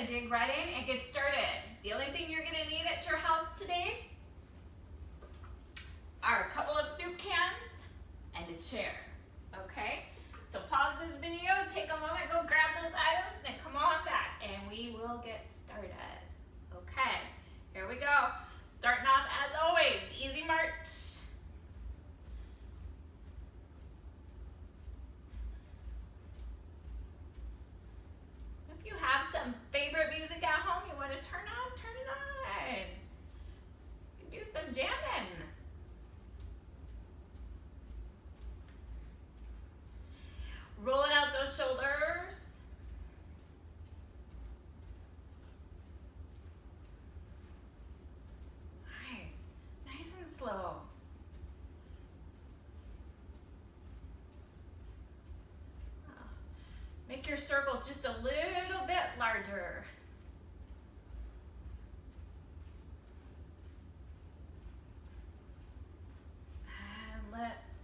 gonna dig right in and get started. The only thing you're gonna need at your house today are a couple of soup cans and a chair, okay? So pause this video, take a moment, go grab those items, then come on back and we will get started. Okay, here we go. Starting off as always, easy march. If you have some favorite music at home you want to turn on, turn it on. You can do some jamming. Rolling out those shoulders. Nice and slow. Make your circles just a little bit larger. And let's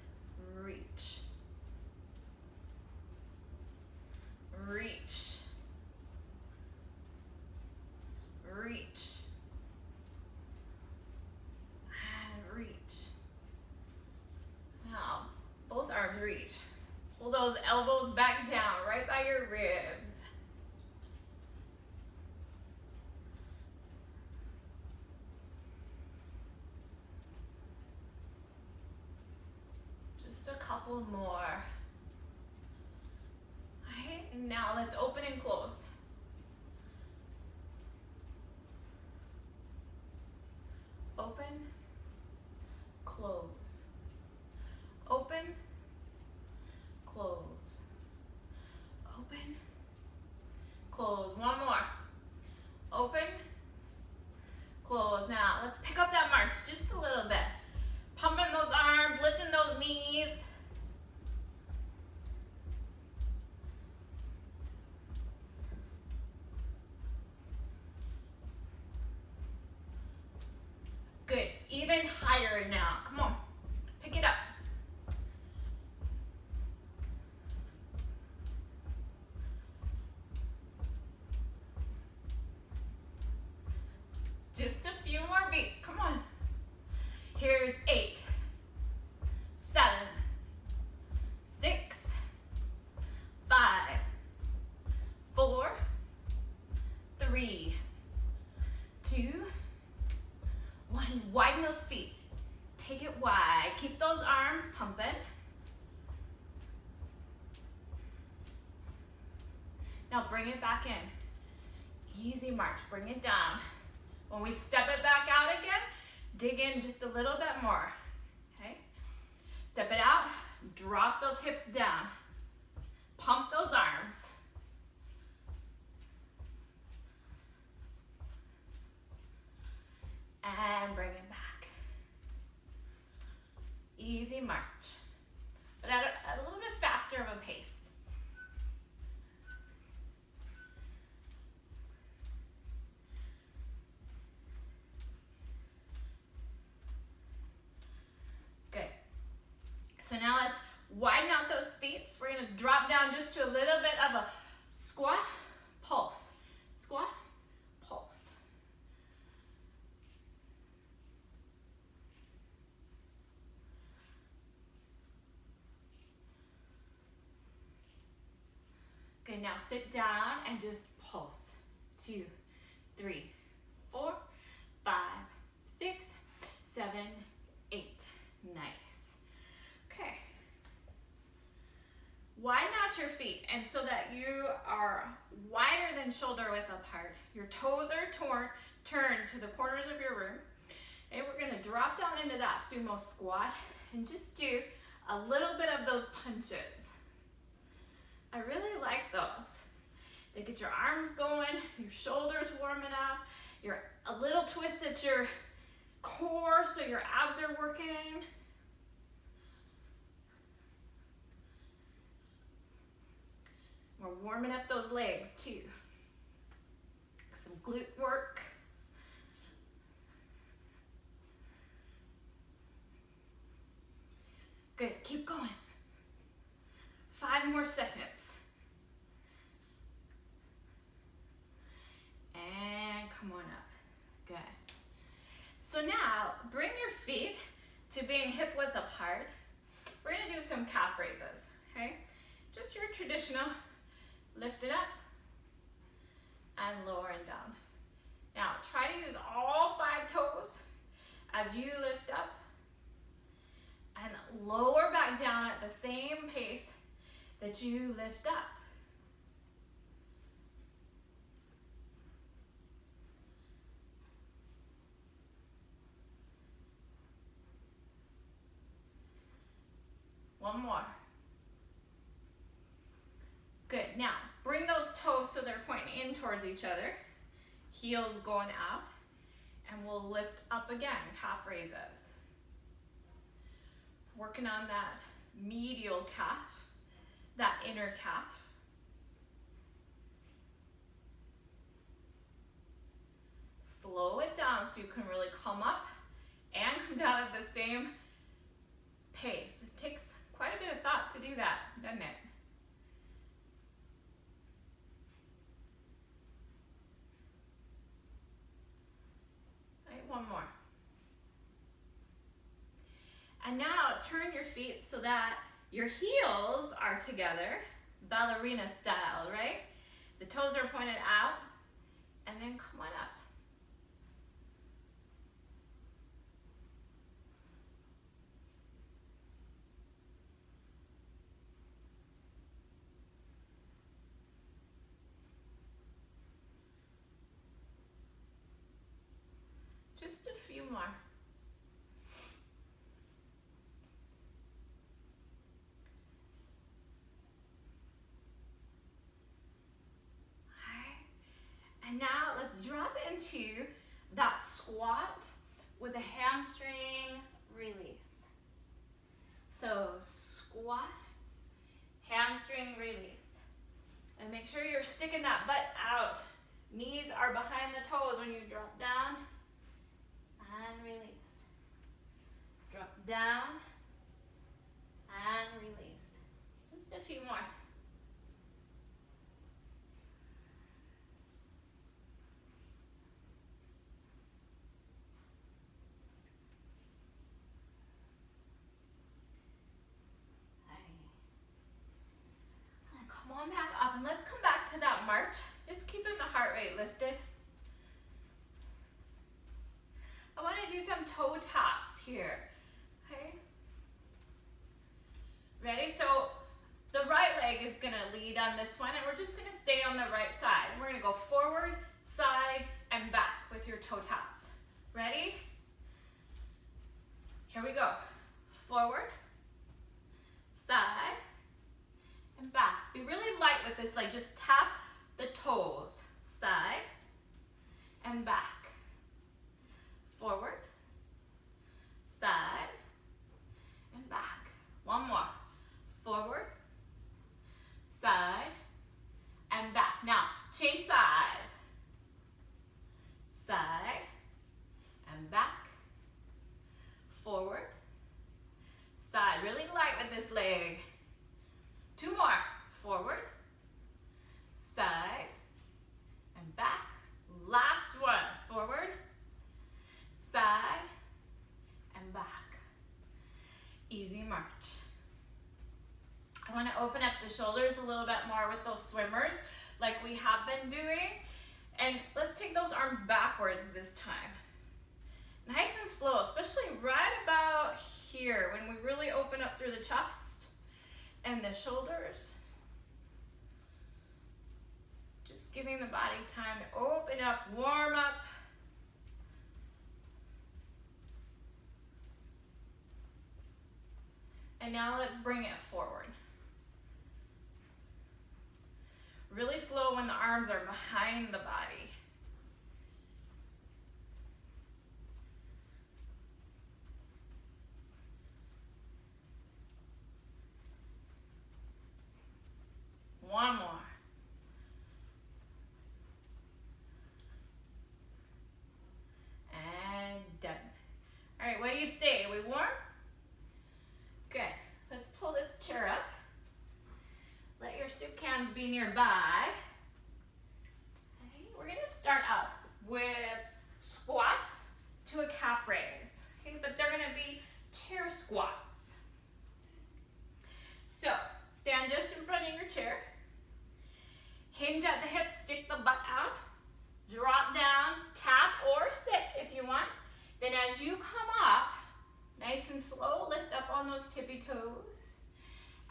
reach. Reach. Reach. And reach. Now, both arms reach. Pull those elbows back down, right by your ribs. Just a couple more. All right, and now let's open and close. Open, close. Open, close. Open, close. One more. Open, close. Now let's pick up that march just a little bit. Pumping those arms, lifting those knees. Good. Even higher now. Come on. Pick it up. Just a few more beats. Come on. Here's 8, 7, 6, 5, 4, 3, 2, 1. Widen those feet. Take it wide. Keep those arms pumping. Now bring it back in. Easy march. Bring it down. When we step it back out again, dig in just a little bit more. Okay? Step it out. Drop those hips down. Pump those arms. And bring it back. Easy march, but at a little bit faster of a pace. Good. So now let's widen out those feet. So we're going to drop down just to a little bit of a squat, pulse. Squat, pulse. Good, now sit down and just pulse. 2, 3, 4, 5, 6, 7, 8. Nice. Okay. Widen out your feet, and so that you are wider than shoulder width apart. Your toes are turned to the corners of your room. And we're going to drop down into that sumo squat and just do a little bit of those punches. I really like those. They get your arms going, your shoulders warming up, you're a little twist at your core so your abs are working. We're warming up those legs too. Some glute work. Good, keep going. 5 more seconds. come on up. Good. So now, bring your feet to being hip width apart. We're gonna do some calf raises, okay? Just your traditional, lift it up and lower and down. Now, try to use all 5 toes as you lift up and lower back down at the same pace that you lift up. One more. Good. Now, bring those toes so they're pointing in towards each other. Heels going out. And we'll lift up again, calf raises. Working on that medial calf, that inner calf. Slow it down so you can really come up and come down at the same pace. It takes quite a bit of thought to do that, doesn't it? Right, one more. And now turn your feet so that your heels are together, ballerina style, right? The toes are pointed out, and then come on up. Just a few more. And now let's drop into that squat with a hamstring release. So squat, hamstring release. And make sure you're sticking that butt out. Knees are behind the toes when you drop down and release. Drop down and release. Just a few more. Come on back up and let's come back to that march. Just keeping the heart rate lifted. I want to do some toe taps here. Okay? Ready? So the right leg is going to lead on this one and we're just going to stay on the right side. We're going to go forward, side, and back with your toe taps. Ready? Here we go. Forward, side, and back. Be really light with this leg. Just tap the toes. Side and back. Forward, side, and back. One more. Forward, side, and back. Now, change sides. Side and back. Forward, side. Really light with this leg. 2 more. Forward, side, and back. Last one. Forward, side, and back. Easy march. I want to open up the shoulders a little bit more with those swimmers like we have been doing. And let's take those arms backwards this time. Nice and slow, especially right about here when we really open up through the chest and the shoulders. Just giving the body time to open up, warm up. And now let's bring it forward. Really slow when the arms are behind the body. One more. And done. All right, what do you say? We warm? Good. Let's pull this chair up. Let your soup cans be nearby. Okay, we're going to start up with and slow. Lift up on those tippy toes.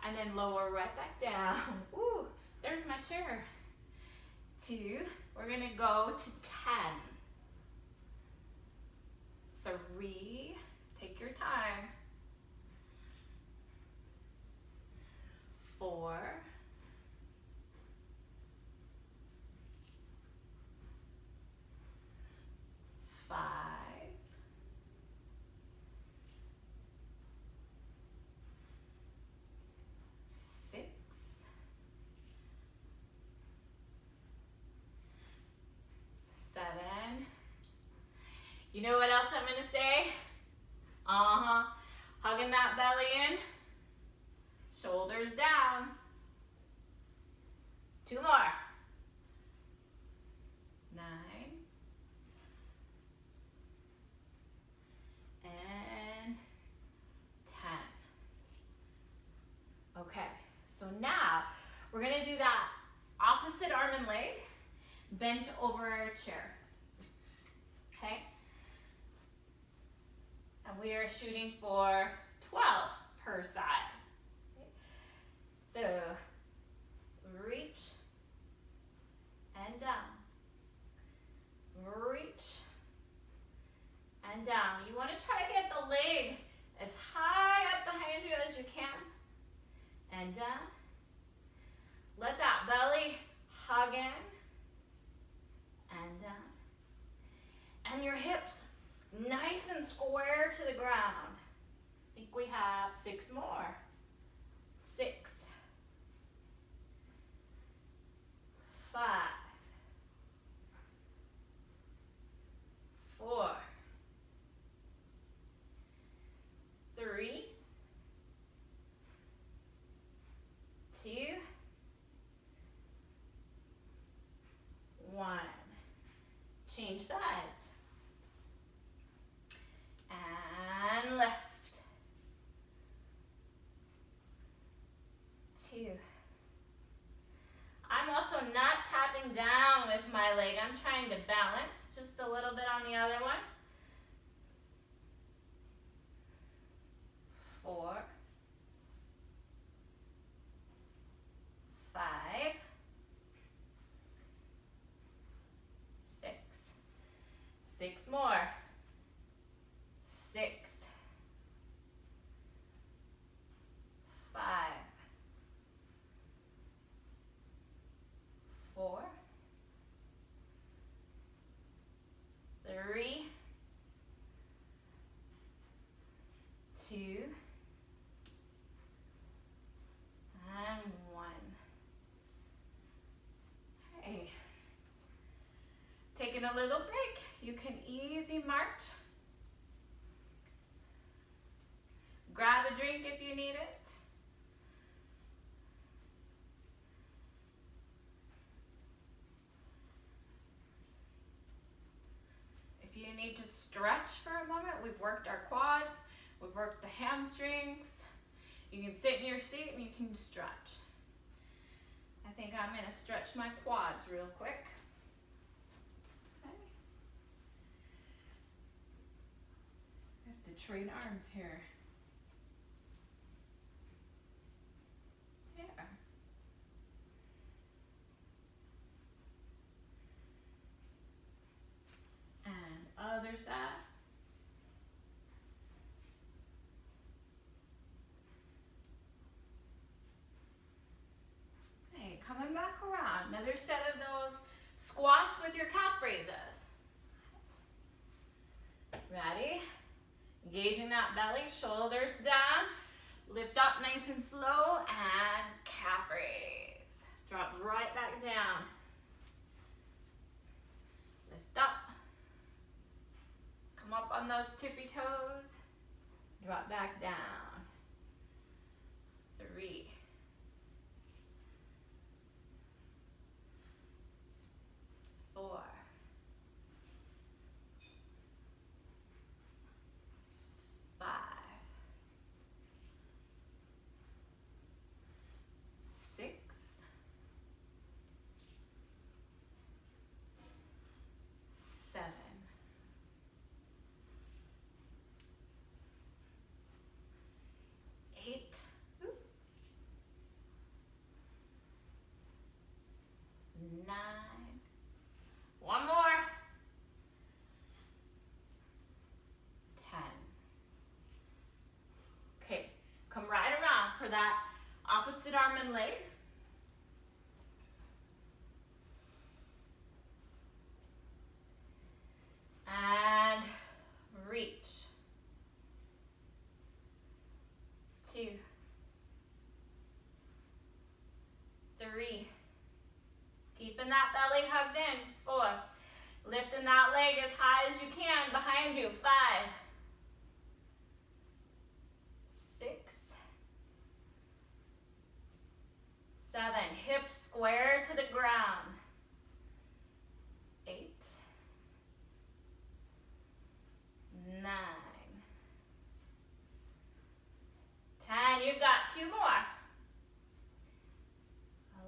And then lower right back down. Ooh, there's my chair. 2, we're gonna go to 10. 3, take your time. 4, 5, 6, 7. You know what else I'm gonna say? Hugging that belly in. Shoulders down. 2 more. 9. And 10. Okay, so now we're gonna do that opposite arm and leg, bent over our chair. Okay? And we are shooting for 12 per side. Okay. So reach and down. Reach and down. You want to try to get the leg as high up behind you as you can. And down. Let that belly hug in. And down. And your hips nice and square to the ground. I think we have 6 more. 6, 5, 4, 3, 2, 1. Change sides. And left. 2. I'm also not tapping down with my leg. I'm trying to balance just a little bit on the other one. 4, 5, 6. 6 more. 6, 5, 4, 3, 2, and 1. Hey, taking a little break. You can easy march. Grab a drink if you need it. If you need to stretch for a moment, we've worked our quads, we've worked the hamstrings. You can sit in your seat and you can stretch. I think I'm going to stretch my quads real quick. Okay. I have to train arms here. Yeah. And other side. Hey, coming back around. Another set of those squats with your calf raises. Ready? Engaging that belly, shoulders down. Lift up nice and slow and calf raise. Drop right back down. Lift up. Come up on those tippy toes. Drop back down. 3, 4, 5, 6, 7, that opposite arm and leg. And reach. 2, 3. Keeping that belly hugged in. 4. Lifting that leg as high as you can behind you. 5, 6, 7. Hips square to the ground. 8, 9, 10. You've got 2 more.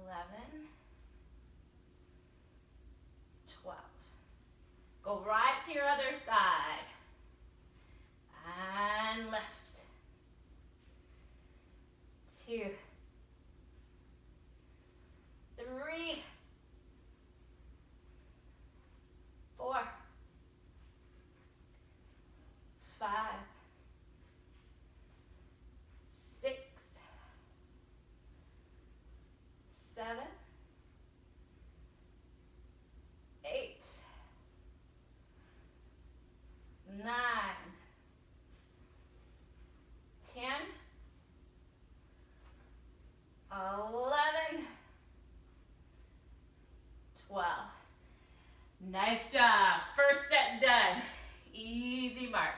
11, 12. Go right to your other side. And left. 2, 3, 4, 5, 6, 7, 8, 9, 10, 11, 12. Nice job. First set done. Easy march.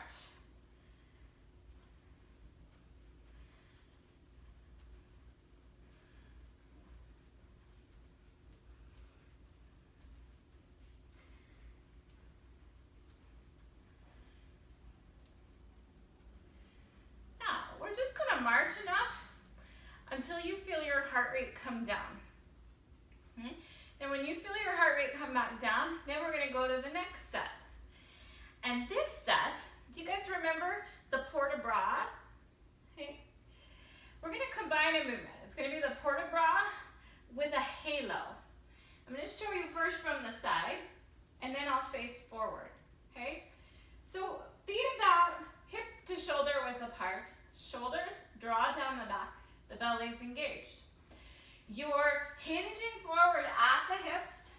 Now, we're just gonna march enough until you feel your heart rate come down. Okay? And when you feel your heart rate come back down, then we're gonna go to the next set. And this set, do you guys remember the port de bras? Okay. We're gonna combine a movement. It's gonna be the port de bras with a halo. I'm gonna show you first from the side, and then I'll face forward, okay? So feet about hip to shoulder width apart, shoulders draw down the back, the belly's engaged. You're hinging forward at the hips,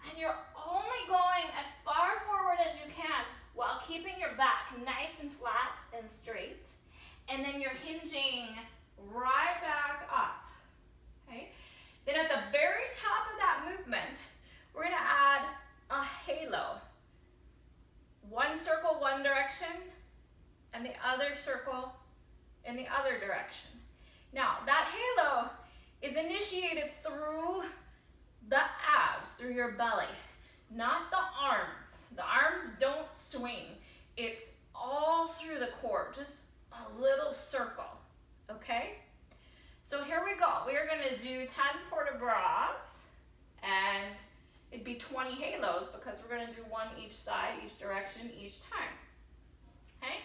and you're only going as far forward as you can while keeping your back nice and flat and straight. And then you're hinging right back up, okay? Then at the very top of that movement, we're gonna add a halo. One circle one direction, and the other circle in the other direction. Now, that halo is initiated through the abs, through your belly, not the arms. The arms don't swing. It's all through the core, just a little circle, okay? So here we go. We are gonna do 10 port de bras, and it'd be 20 halos because we're gonna do one each side, each direction, each time, okay?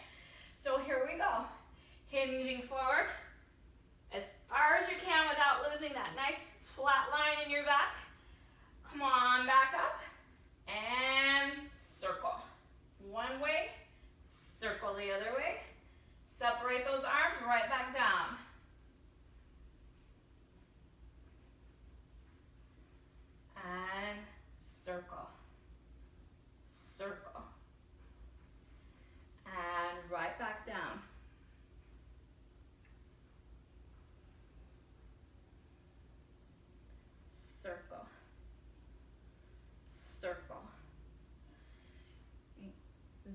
So here we go. Hinging forward as far as you can without losing that nice flat line in your back. Come on back up and circle. One way, circle the other way. Separate those arms right back down. And circle, circle. And right back down. Circle, circle.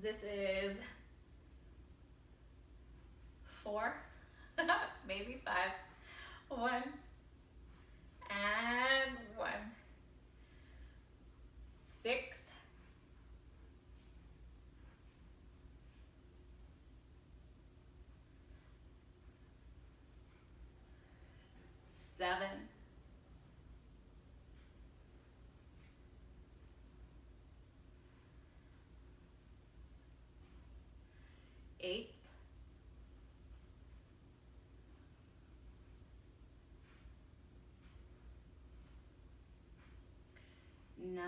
This is 4, maybe 5. 1 and 1. 6. 7. 8. 9.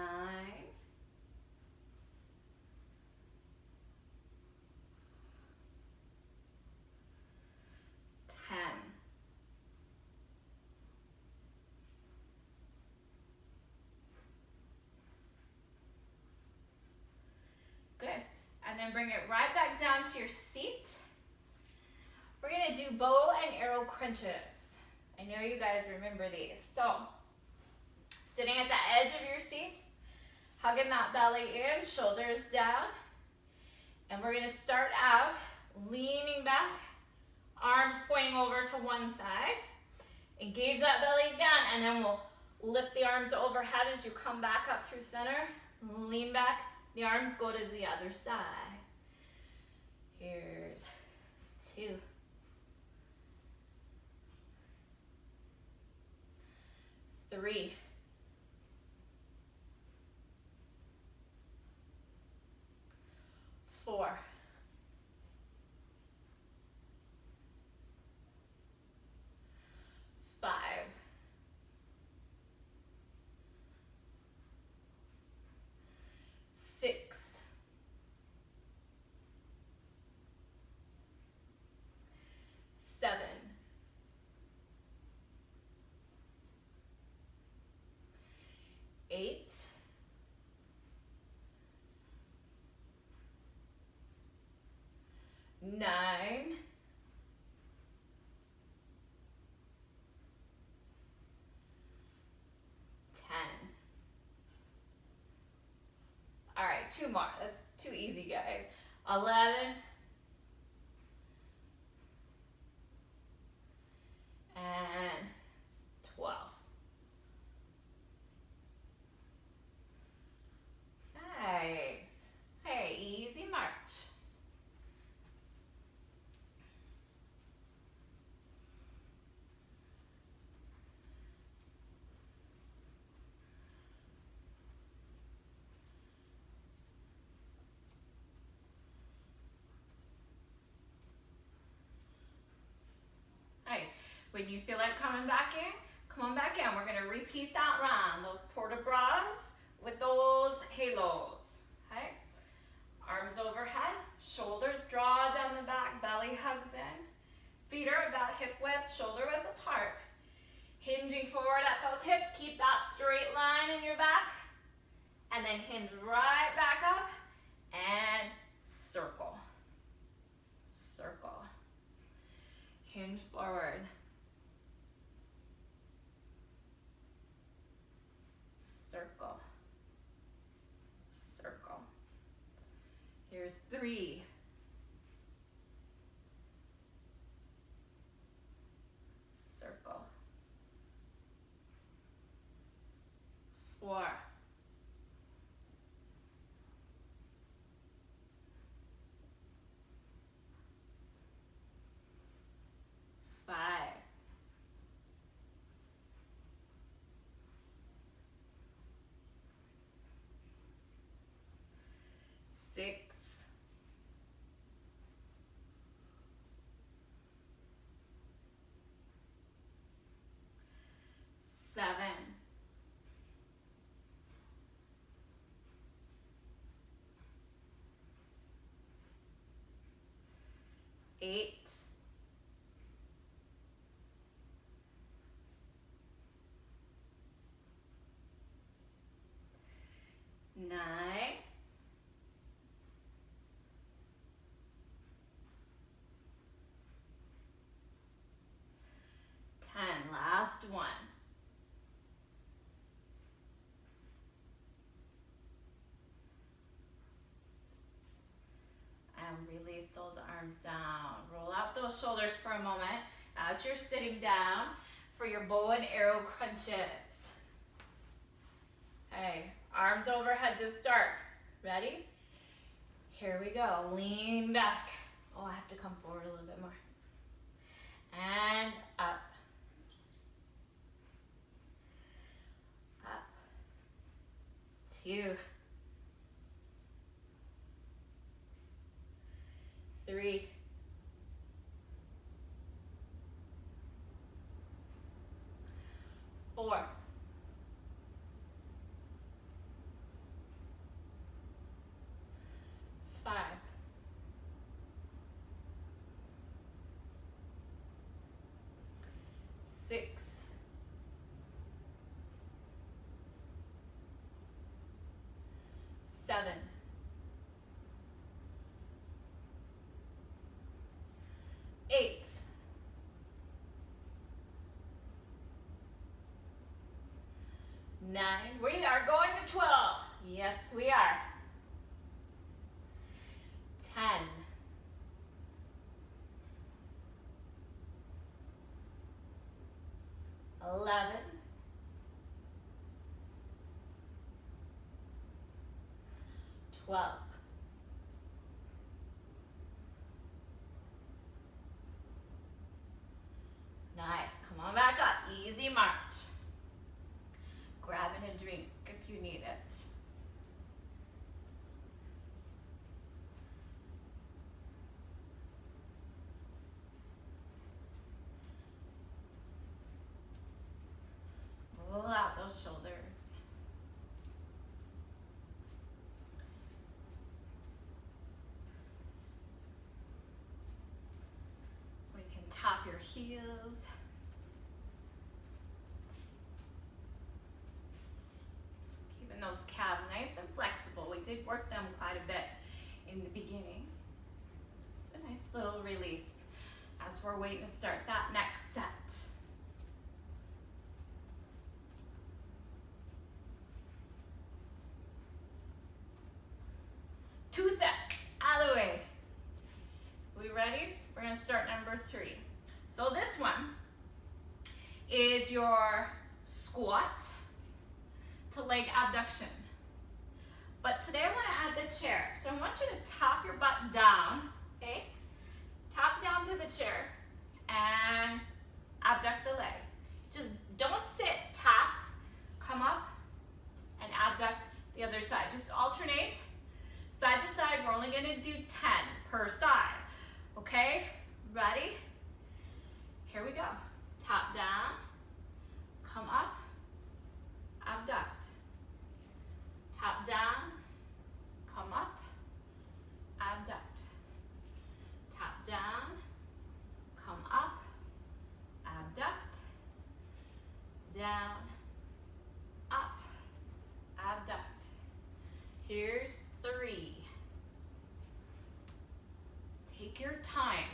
10. then bring it right back down to your seat. We're gonna do bow and arrow crunches. I know you guys remember these. So, sitting at the edge of your seat, hugging that belly in, shoulders down. And we're gonna start out leaning back, arms pointing over to one side. Engage that belly down, and then we'll lift the arms overhead as you come back up through center. Lean back, the arms go to the other side. Here's 2. 3. 4. 5. 6. 7. 8. 9. 10. All right, 2 more. That's too easy, guys. 11. And 12. Nice. Hey, easy march. Hey, when you feel like coming back in, come on back in. We're gonna repeat that round. Those port de bras with those halos. Okay? Arms overhead, shoulders draw down the back, belly hugs in. Feet are about hip width, shoulder width apart. Hinging forward at those hips, keep that straight line in your back. And then hinge right back up and circle. Circle. Hinge forward. Circle. Circle. Here's 3. Circle. 4. 5. 6. 7. 8. 9. 10. Last one. And release those arms down. Roll out those shoulders for a moment as you're sitting down for your bow and arrow crunches. Okay, arms overhead to start. Ready? Here we go. Lean back. Oh, I have to come forward a little bit more. And up. Up. 2. 3. 4. 5. 6. 7. 9. We are going to 12. Yes, we are. 10. 11. 12. Nice. Come on back up. Easy march. Grabbing a drink if you need it. Roll out those shoulders. We can tap your heels. Keeping those calves nice and flexible. We did work them quite a bit in the beginning. It's a nice little release as we're waiting to start that next set. Two sets, out of the way. We ready? We're gonna start number 3. So this one is your squat to leg abduction. But today I wanna add the chair. So I want you to tap your butt down, okay? Tap down to the chair and abduct the leg. Just don't sit, tap, come up, and abduct the other side. Just alternate. Side to side, we're only gonna do 10 per side, okay? Ready? Here we go. Tap down, come up, abduct. Tap down, come up, abduct. Tap down, come up, abduct. Down, up, abduct. Here's 3. Take your time.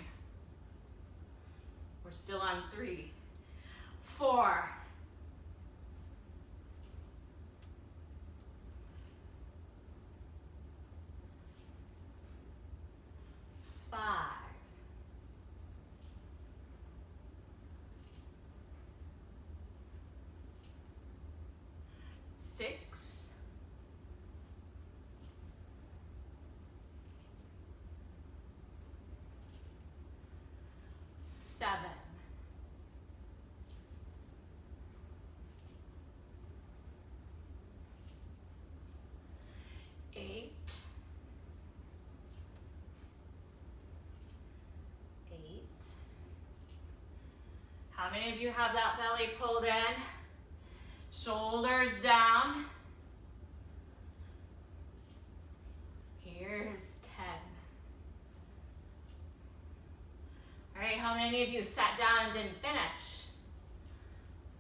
We're still on 3. 4. 5. 6. 7. 8. 8. How many of you have that belly pulled in? Shoulders down. Here's 10. All right, how many of you sat down and didn't finish?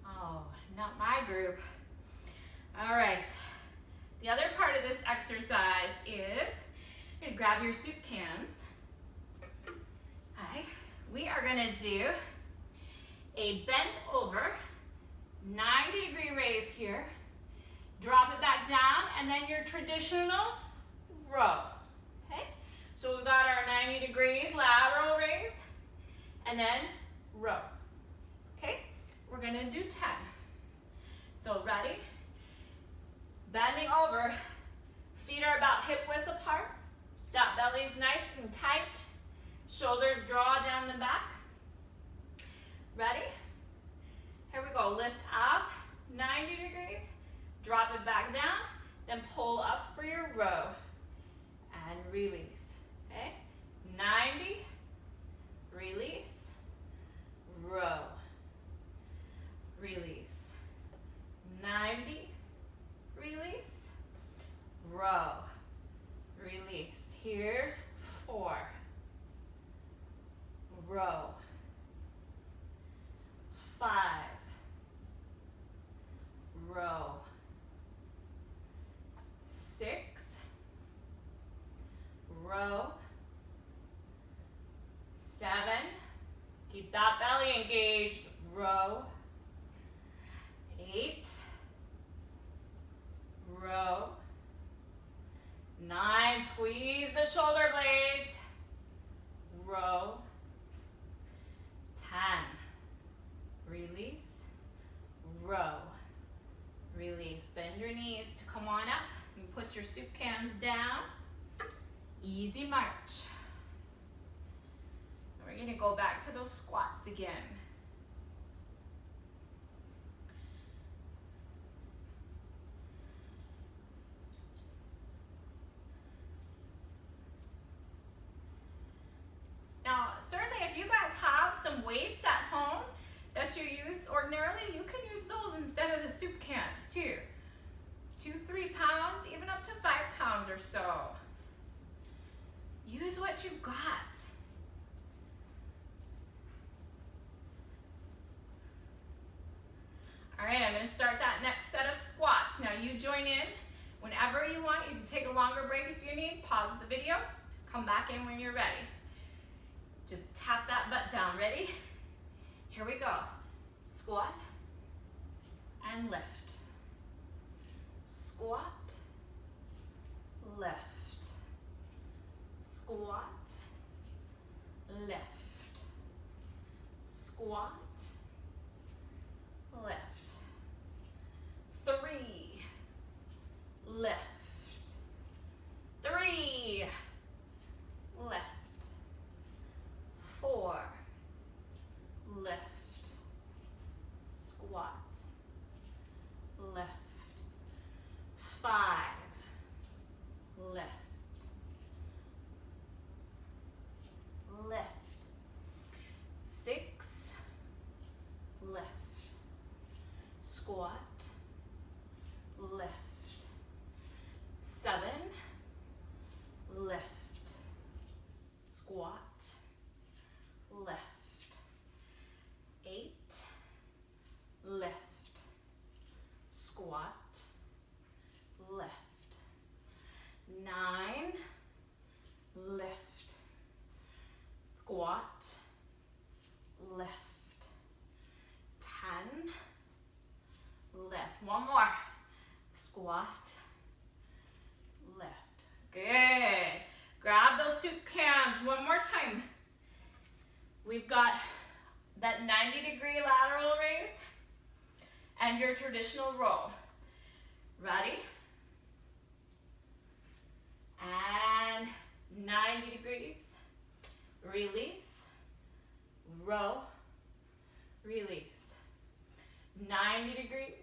Oh, not my group. All right, the other part of this exercise is you're gonna grab your soup cans. Okay, we are gonna do a bent over 90-degree raise here. Drop it back down, and then your traditional row. Okay, so we've got our 90 degrees lateral raise, and then row. Okay, we're gonna do 10. So ready? Bending over, feet are about hip width apart. That belly's nice and tight. Shoulders draw down the back. Ready? Here we go, lift up, 90 degrees, drop it back down, then pull up for your row, and release, okay? 90, release, row, release, 90, release, row, release. Here's 4, row, 5, row, 6, row, 7, keep that belly engaged, row, 8, row. 9, squeeze the shoulder blades, row. 10, release, row, release. Bend your knees to come on up and put your soup cans down. Easy march. We're gonna go back to those squats again. Now, certainly if you guys have some weights at home that you use ordinarily, you can use those instead of the soup cans too. 2-3 pounds, even up to 5 pounds or so. Use what you've got. All right, I'm gonna start that next set of squats. Now you join in whenever you want. You can take a longer break if you need. Pause the video, come back in when you're ready. Just tap that butt down. Ready? Here we go. Squat and lift. Squat, lift. Squat, lift. Squat, lift. 3, lift. 3, lift. 4, lift. Squat, lift. 5, lift. Lift. 6, lift. Squat, lift. 7, lift. Squat, lift. 8, lift. Squat, lift. 9, lift. Squat, lift. 10, lift. One more. Squat, lift. Good. Grab those soup cans one more time. We've got that 90-degree lateral raise and your traditional row. Ready? And 90 degrees. Release, row, release. 90 degrees,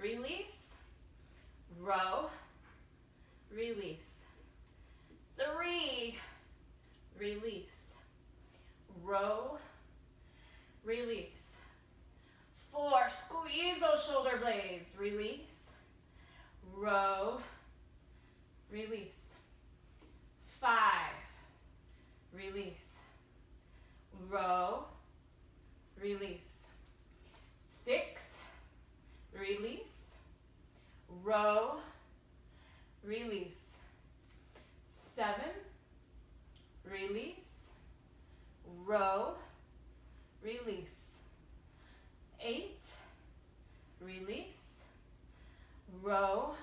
release, row, release. 3, release, row, release. 4, squeeze those shoulder blades, release, row, release. 5, release, row, release. 6, release, row, release. 7, release, row, release. 8, release, row,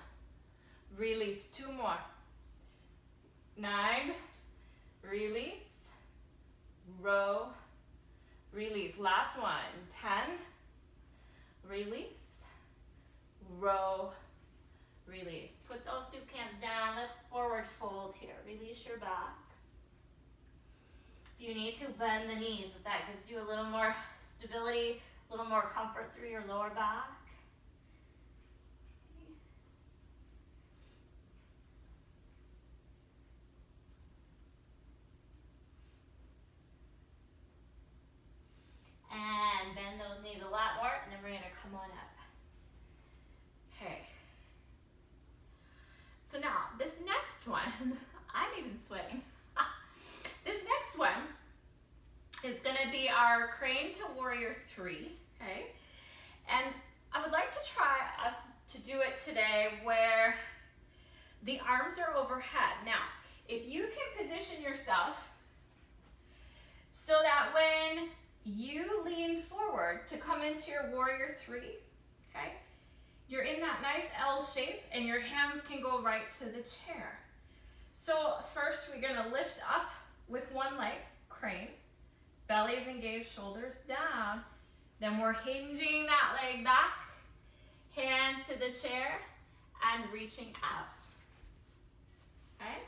release. 2 more. 9, release, row, release. Last one. 10, release, row, release. Put those soup cans down. Let's forward fold here. Release your back. If you need to, bend the knees. If that gives you a little more stability, a little more comfort through your lower back. And bend those knees a lot more, and then we're gonna come on up. Okay. So now, this next one, I'm even sweating. This next one is gonna be our crane to warrior 3, okay? And I would like to try us to do it today where the arms are overhead. Now, if you can position yourself so that when you lean forward to come into your warrior 3, okay, you're in that nice L shape and your hands can go right to the chair. So first we're gonna lift up with one leg, crane, belly is engaged, shoulders down. Then we're hinging that leg back, hands to the chair and reaching out, okay?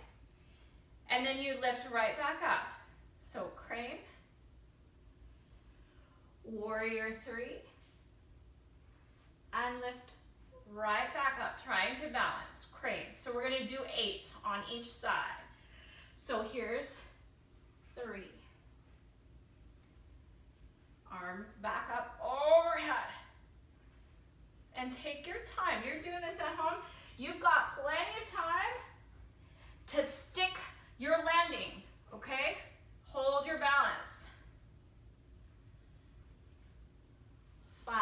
And then you lift right back up. So crane, warrior three, and lift right back up, trying to balance, crane. So we're gonna do 8 on each side. So here's 3. Arms back up overhead. And take your time. You're doing this at home. You've got plenty of time to stick your landing, okay? Hold your balance. 5.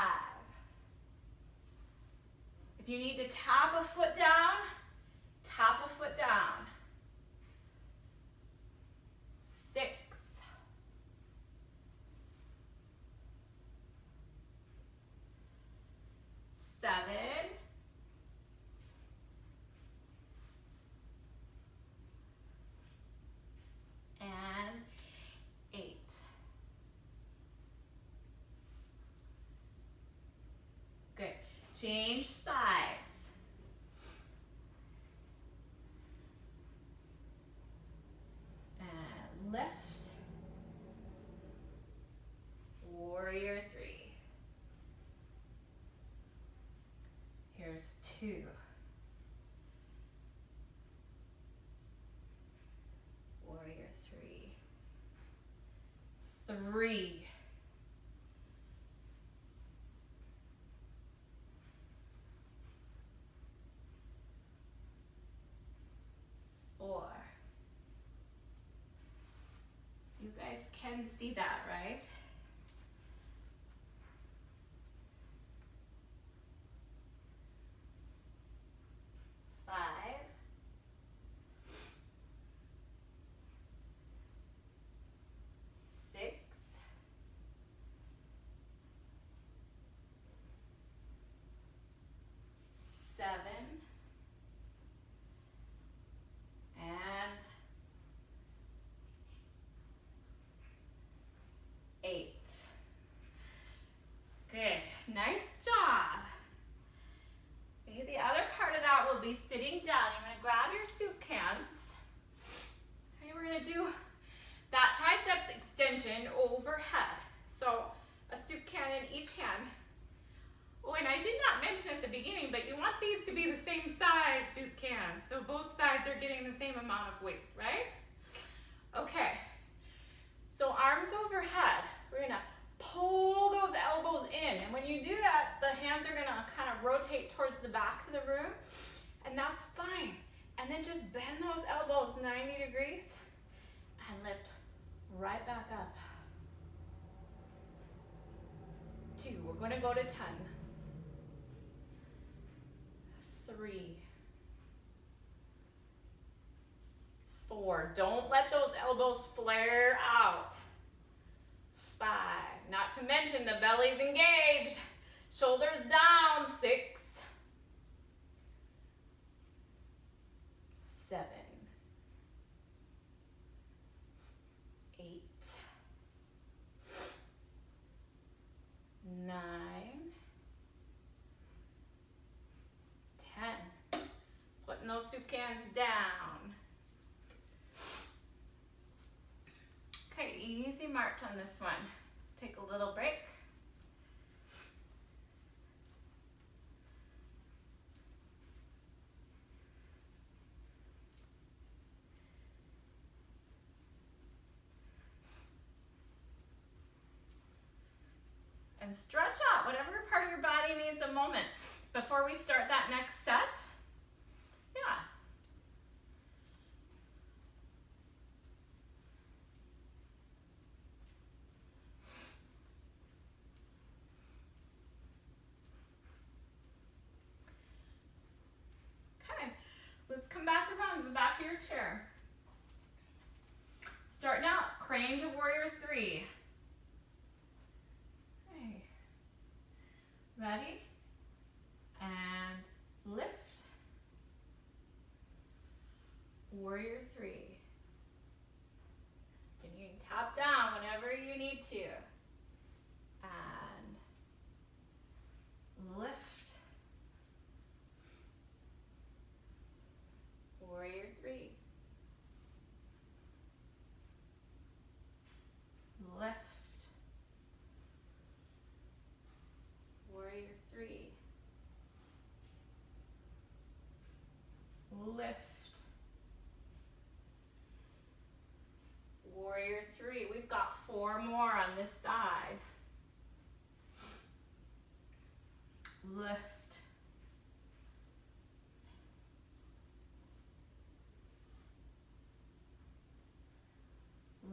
If you need to tap a foot down, tap a foot down. 6. 7. And 8. Good. Change sides. And lift. Warrior 3. Here's 2. Warrior 3. 3. 4. You guys can see that, right? 5. 6. 7. And 8. Good, nice job. Okay, the other part of that will be sitting down. You're gonna grab your soup cans. Okay, we're gonna do that triceps extension overhead. So a soup can in each hand. Oh, and I did not mention at the beginning, but you want these to be the same size soup cans. So both sides are getting the same amount of weight, right? Okay, so arms overhead. We're gonna pull those elbows in. And when you do that, the hands are gonna kind of rotate towards the back of the room, and that's fine. And then just bend those elbows 90 degrees and lift right back up. 2, we're gonna go to 10. 3. 4, don't let those elbows flare out. 5, not to mention the belly's engaged, shoulders down. 6. 7. 8. 9. 10. Putting those soup cans down. Okay, easy march on this one. Take a little break. And stretch out whatever part of your body needs a moment before we start that next set. Yeah. Okay, let's come back around the back of your chair. Starting out, crane to warrior 3. Okay. Ready? And side. Lift.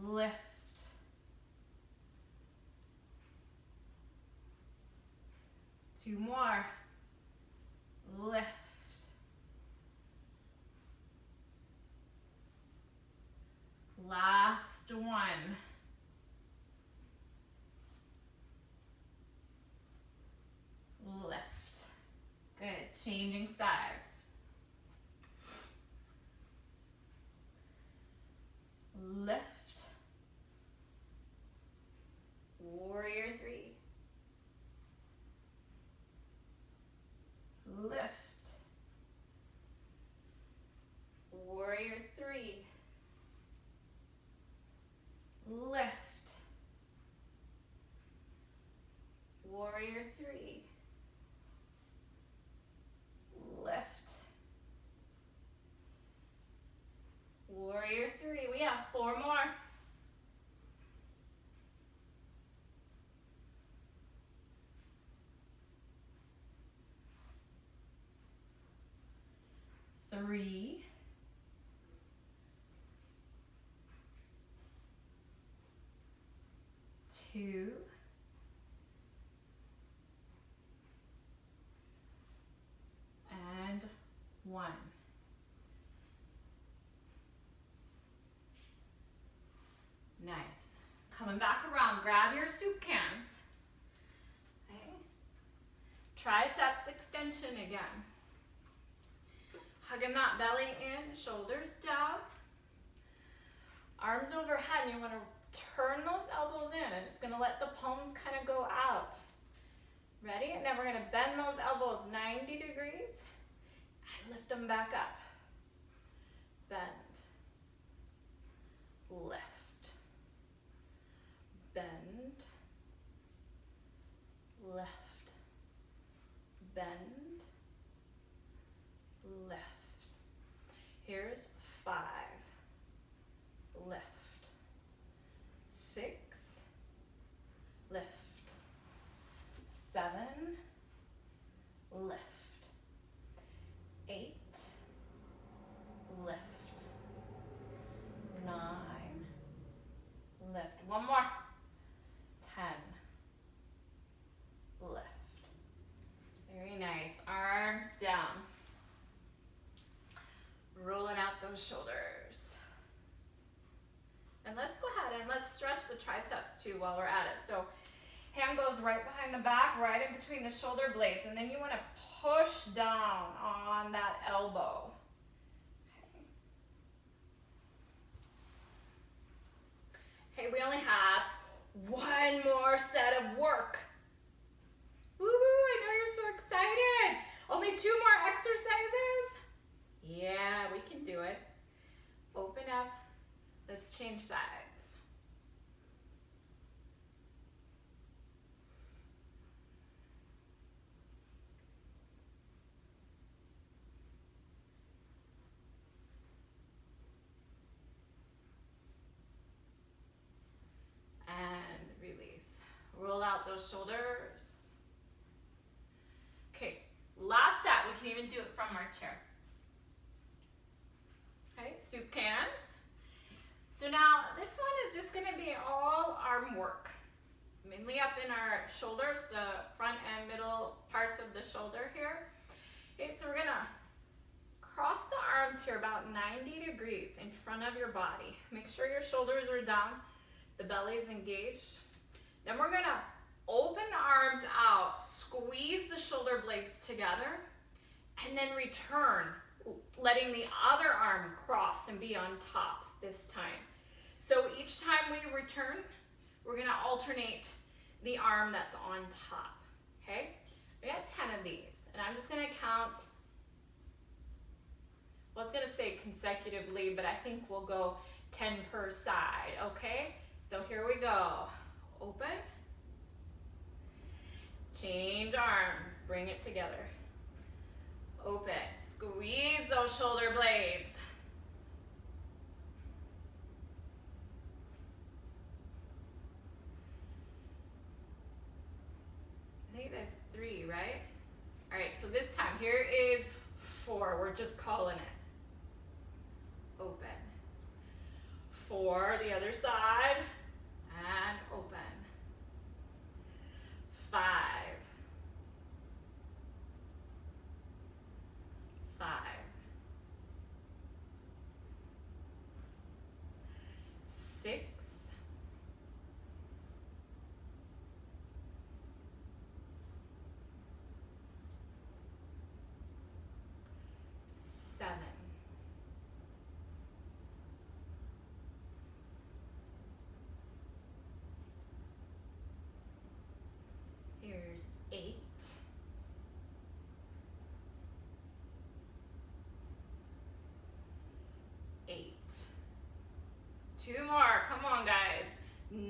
Lift. Two more. Lift. Last one. Lift. Good. Changing sides. Lift. Warrior three. Lift. Warrior three. Lift. Warrior three. Lift. Warrior three. We have four more. Three. Two. And one. Nice. Coming back around, grab your soup cans. Okay. Triceps extension again. Hugging that belly in, shoulders down. Arms overhead, and you want to turn those elbows in, and it's going to let the palms kind of go out. Ready? And then we're going to bend those elbows 90 degrees and lift them back up. Bend. Lift. Bend. Lift. Bend. Lift. Here's 5. Lift. 6. Lift. 7. Lift. 8. Lift. 9. Lift. One more. 10. Lift. Very nice. Arms down. Rolling out those shoulders. And let's go ahead and let's stretch the triceps too while we're at it. So hand goes right behind the back, right in between the shoulder blades, and then you want to push down on that elbow. Okay, we only have one more set of work. Woohoo, I know you're so excited. Only 2 more exercises? Yeah, we can do it. Open up. Let's change sides. And release. Roll out those shoulders. Okay, last set. We can even do it from our chair. Okay, soup cans. So now this one is just going to be all arm work. Mainly up in our shoulders, the front and middle parts of the shoulder here. Okay, so we're going to cross the arms here about 90 degrees in front of your body. Make sure your shoulders are down, the belly is engaged. Then we're going to open the arms out, squeeze the shoulder blades together, and then return, letting the other arm cross and be on top this time. So each time we return, we're going to alternate the arm that's on top, okay? We got 10 of these, and I'm just going to count. Well, I was going to say consecutively, but I think we'll go 10 per side, okay? So here we go. Open. Change arms. Bring it together. Open. Squeeze those shoulder blades. think that's 3, right? All right, so this time, here is 4. We're just calling it. Open. 4, the other side, and open. 5. 5. 6. 7. 8. 8. 2 more. Come on, guys. 9.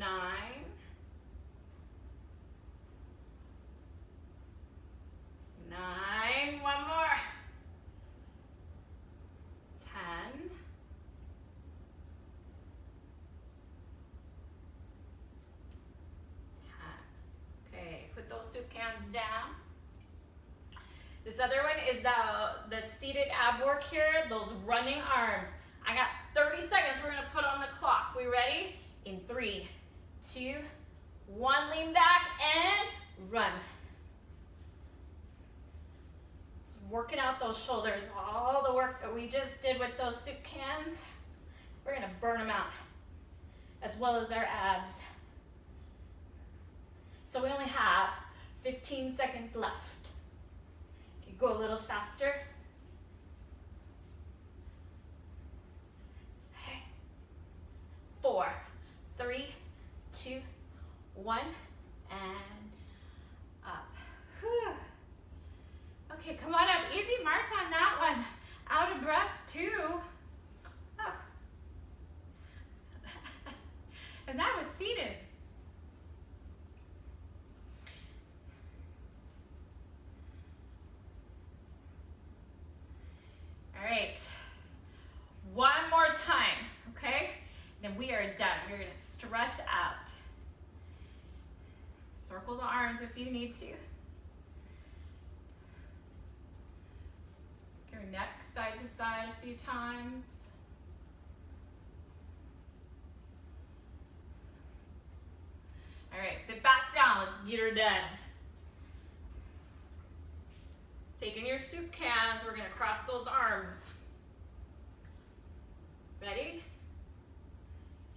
9. 1 more. 10. 10. Okay, put those soup cans down. This other one is the seated ab work here, those running arms. I got 30 seconds we're gonna put on the clock. We ready? In 3, 2, 1, lean back and run. Working out those shoulders, all the work that we just did with those soup cans, we're gonna burn them out, as well as our abs. So we only have 15 seconds left. You go a little faster. 4, 3, 2, 1, and up. Whew. Okay, come on up. Easy march on that one. Out of breath, too. Oh. And that was seated. All right. One more time, okay? Then we are done. We're gonna stretch out. Circle the arms if you need to. Your neck side to side a few times. All right, sit back down. Let's get her done. Taking your soup cans, we're gonna cross those arms. Ready?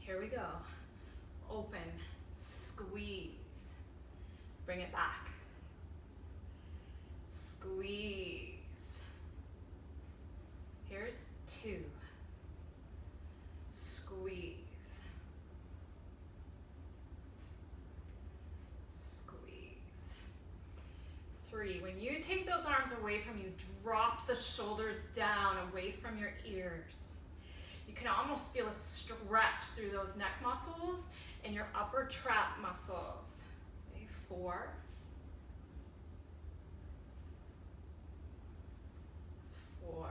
Here we go. Open, squeeze. Bring it back. Squeeze. Here's 2. Squeeze. Squeeze. 3. When you take those arms away from you, drop the shoulders down away from your ears. You can almost feel a stretch through those neck muscles and your upper trap muscles. Okay, 4. 4.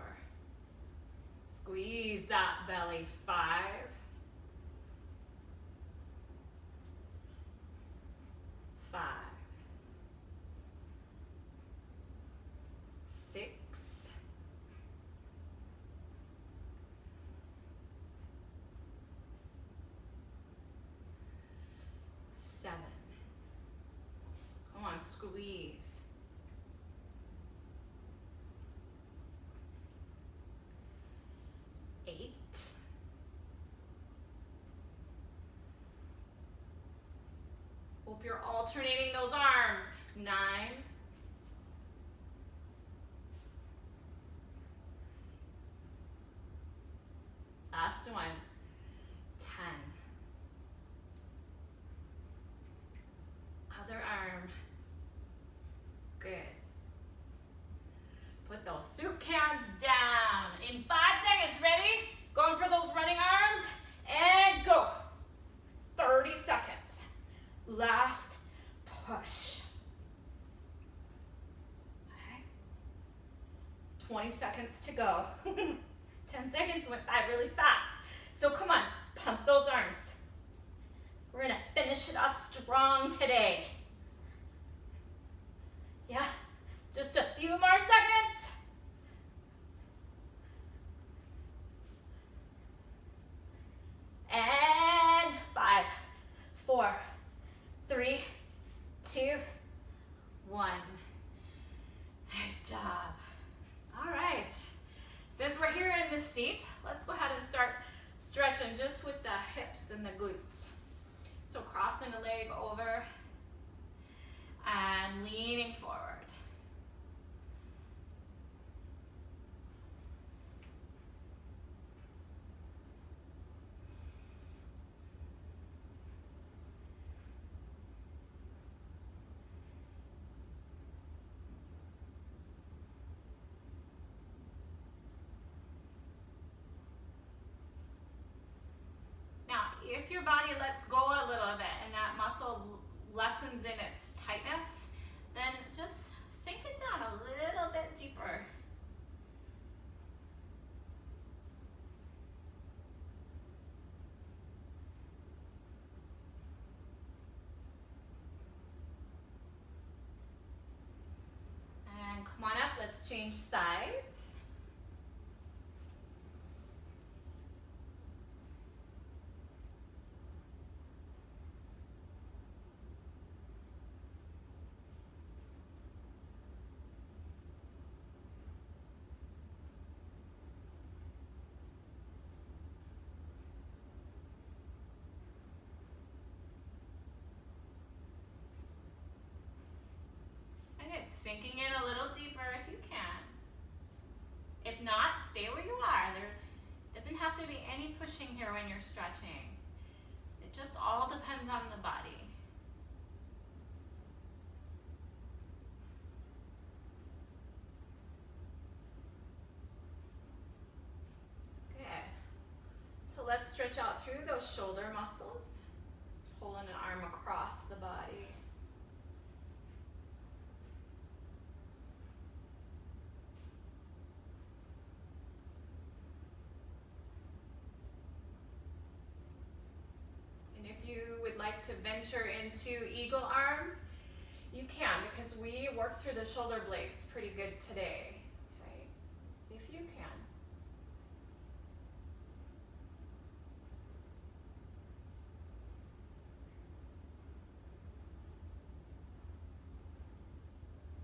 Squeeze that belly. 5. 5. 6. 7. Come on, squeeze. 8. 'Hope you're alternating those arms. 9. 1. 10. Other arm. Good. Put those soup cans down. In 5 seconds, ready? Going for those running arms, and go. 30 seconds. Last push. Okay. 20 seconds to go. 10 seconds went by really fast. So come on, pump those arms. We're gonna finish it off strong today. 2, 1. Nice job. All right. Since we're here in this seat, let's go ahead and start stretching just with the hips and the glutes. So crossing the leg over and leaning forward. If your body lets go a little bit and that muscle lessens in its tightness, then just sink it down a little bit deeper. And come on up, let's change sides. Sinking in a little deeper if you can. If not, stay where you are. There doesn't have to be any pushing here when you're stretching. It just all depends on the body. Good. So let's stretch out through those shoulder muscles. Just pulling an arm across the body. If you would like to venture into eagle arms, you can, because we worked through the shoulder blades pretty good today, right? If you can.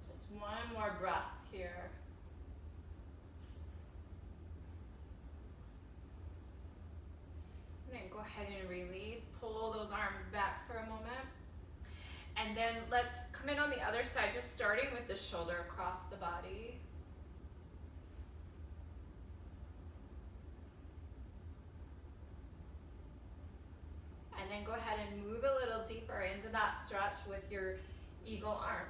Just one more breath here. And then go ahead and release. Pull those arms back for a moment. And then let's come in on the other side, just starting with the shoulder across the body. And then go ahead and move a little deeper into that stretch with your eagle arms.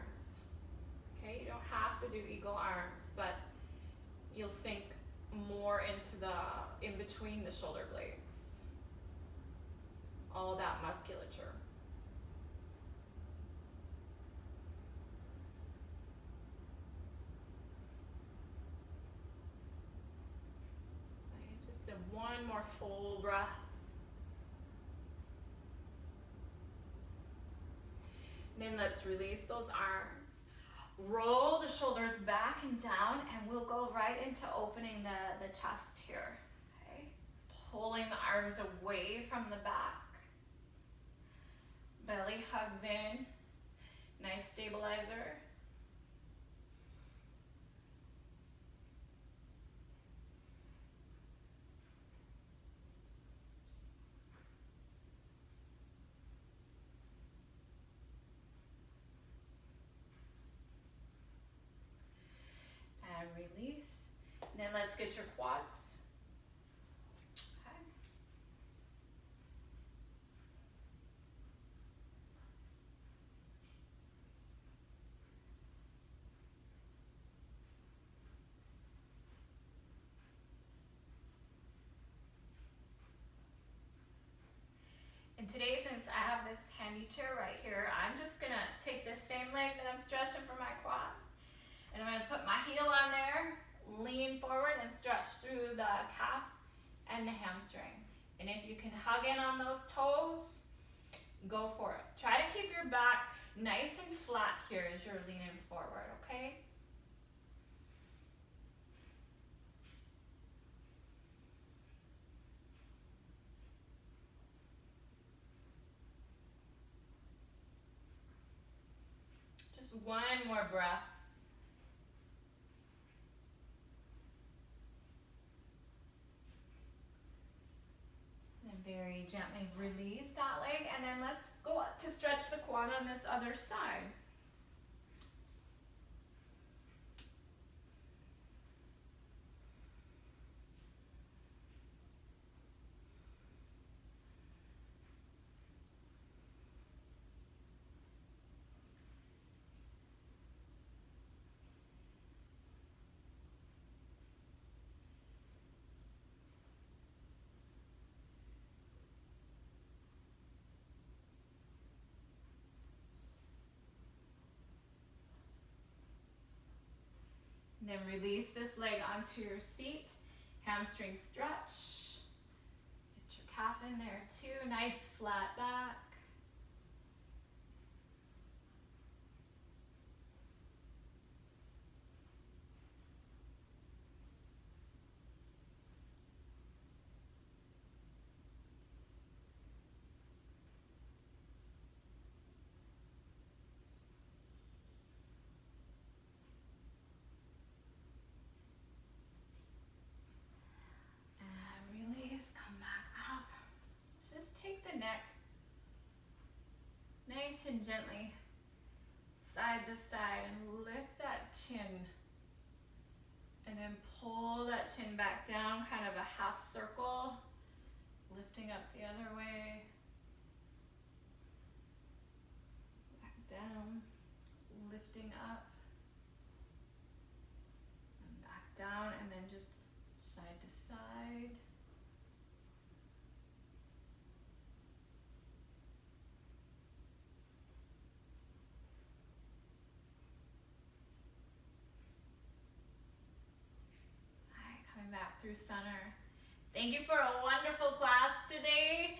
Okay, you don't have to do eagle arms, but you'll sink more into in between the shoulder blades. All that musculature. Okay, just one more full breath. And then let's release those arms. Roll the shoulders back and down, and we'll go right into opening the chest here. Okay, pulling the arms away from the back. Belly hugs in, nice stabilizer. And release. And then let's get your quads. And today, since I have this handy chair right here, I'm just gonna take this same leg that I'm stretching for my quads, and I'm gonna put my heel on there, lean forward and stretch through the calf and the hamstring. And if you can hug in on those toes, go for it. Try to keep your back nice and flat here as you're leaning forward, okay? Just one more breath. And very gently release that leg, and then let's go up to stretch the quad on this other side. Then release this leg onto your seat. Hamstring stretch. Get your calf in there too. Nice flat back. Neck nice and gently side to side, and lift that chin, and then pull that chin back down, kind of a half circle, lifting up the other way, back down, lifting up and back down, and then just side to side. Back through center. Thank you for a wonderful class today.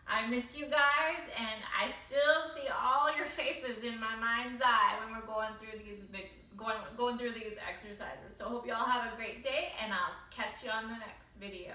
I miss you guys, and I still see all your faces in my mind's eye when we're going through these exercises. So hope you all have a great day, and I'll catch you on the next video.